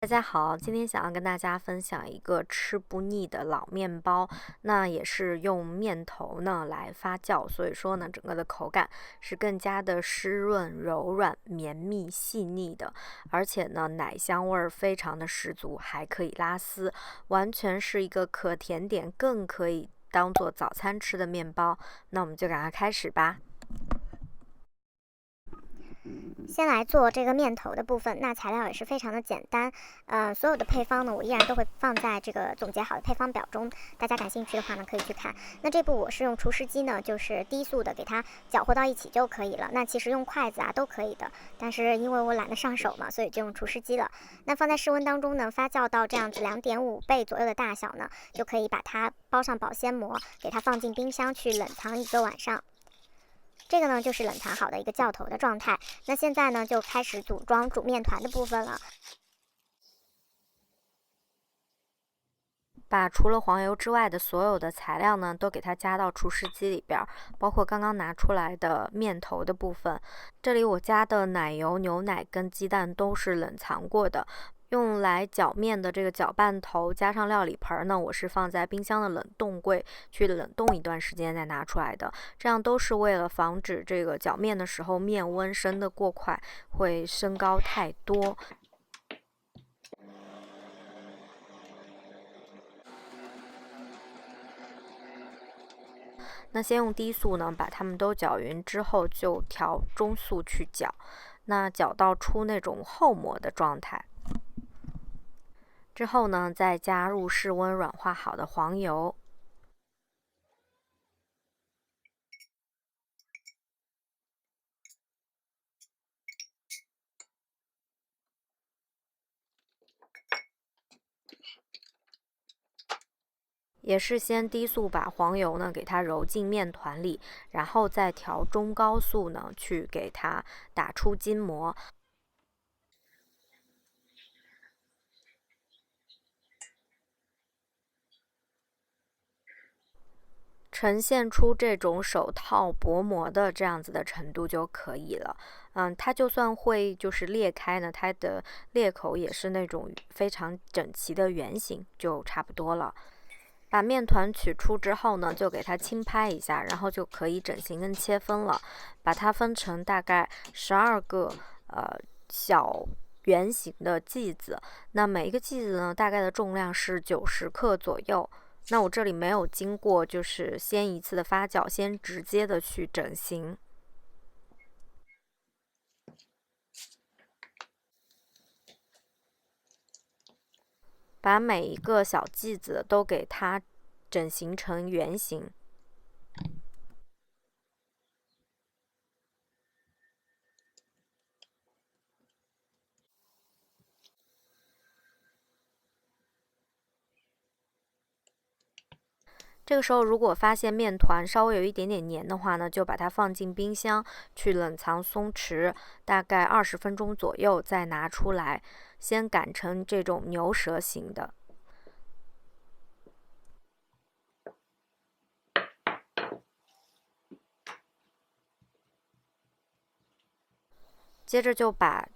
家好，今天想要跟大家分享一个吃不腻的老面包，那也是用面头呢来发酵，所以说呢，整个的口感是更加的湿润、柔软、绵密、细腻的，而且呢，奶香味儿非常的十足，还可以拉丝，完全是一个可甜点，更可以当做早餐吃的面包。那我们就赶快开始吧。先来做这个面头的部分，那材料也是非常的简单，所有的配方呢，我依然都会放在这个总结好的配方表中，大家感兴趣的话呢，可以去看。那这步我是用厨师机呢，就是低速的给它搅和到一起就可以了。那其实用筷子都可以的，但是因为我懒得上手嘛，所以就用厨师机了。那放在室温当中呢，发酵到这样子2.5倍左右的大小呢，就可以把它包上保鲜膜，给它放进冰箱去冷藏1个晚上。这个呢就是冷藏好的一个酵头的状态。那现在呢就开始组装煮面团的部分了。把除了黄油之外的所有的材料呢，都给它加到厨师机里边，包括刚刚拿出来的面头的部分。这里我加的奶油、牛奶跟鸡蛋都是冷藏过的。用来搅面的这个搅拌头加上料理盆呢，我是放在冰箱的冷冻柜去冷冻一段时间再拿出来的，这样都是为了防止这个搅面的时候面温升得过快，会升高太多。那先用低速呢把它们都搅匀之后，就调中速去搅，那搅到出那种厚膜的状态。之后呢，再加入室温软化好的黄油。也是先低速把黄油呢给它揉进面团里，然后再调中高速呢去给它打出筋膜，呈现出这种手套薄膜的这样子的程度就可以了。它就算会就是裂开呢，它的裂口也是那种非常整齐的圆形，就差不多了。把面团取出之后呢，就给它轻拍一下，然后就可以整形跟切分了。把它分成大概12个小圆形的剂子，那每一个剂子呢，大概的重量是90克左右。那我这里没有经过就是先一次的发酵，先直接的去整形。把每一个小剂子都给它整形成圆形。这个时候如果发现面团稍微有一点点黏的话呢，就把它放进冰箱去冷藏松弛，大概20分钟左右再拿出来，先擀成这种牛舌形的。接着就把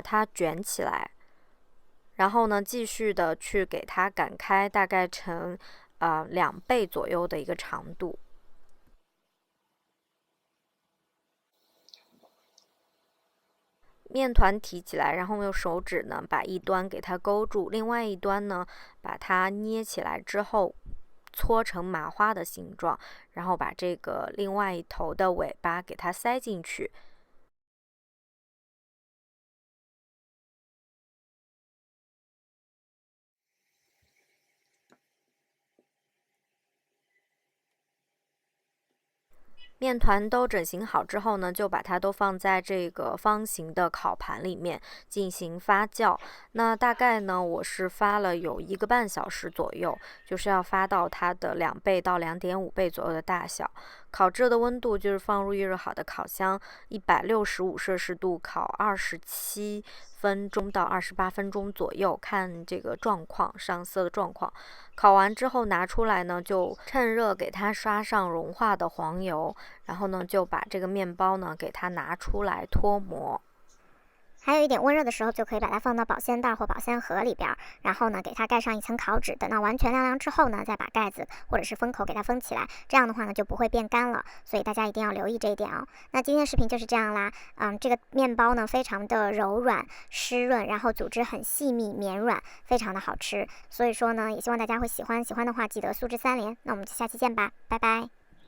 它卷起来，然后呢继续的去给它擀开，大概成2倍左右的一个长度。面团提起来，然后用手指呢把一端给它勾住，另外一端呢把它捏起来之后搓成麻花的形状，然后把这个另外一头的尾巴给它塞进去。面团都整形好之后呢，就把它都放在这个方形的烤盘里面进行发酵。那大概呢，我是发了有1个半小时左右，就是要发到它的2倍到2.5倍左右的大小。烤制的温度就是放入预热好的烤箱，165°C烤27分钟到28分钟左右，看这个状况，上色的状况。烤完之后拿出来呢，就趁热给它刷上融化的黄油，然后呢就把这个面包呢给它拿出来脱模。还有一点温热的时候，就可以把它放到保鲜袋或保鲜盒里边，然后呢，给它盖上一层烤纸，等到完全晾凉之后呢，再把盖子或者是封口给它封起来，这样的话呢，就不会变干了。所以大家一定要留意这一点哦。那今天的视频就是这样啦，这个面包呢非常的柔软湿润，然后组织很细密绵软，非常的好吃。所以说呢，也希望大家会喜欢，喜欢的话记得素质3连。那我们就下期见吧，拜拜。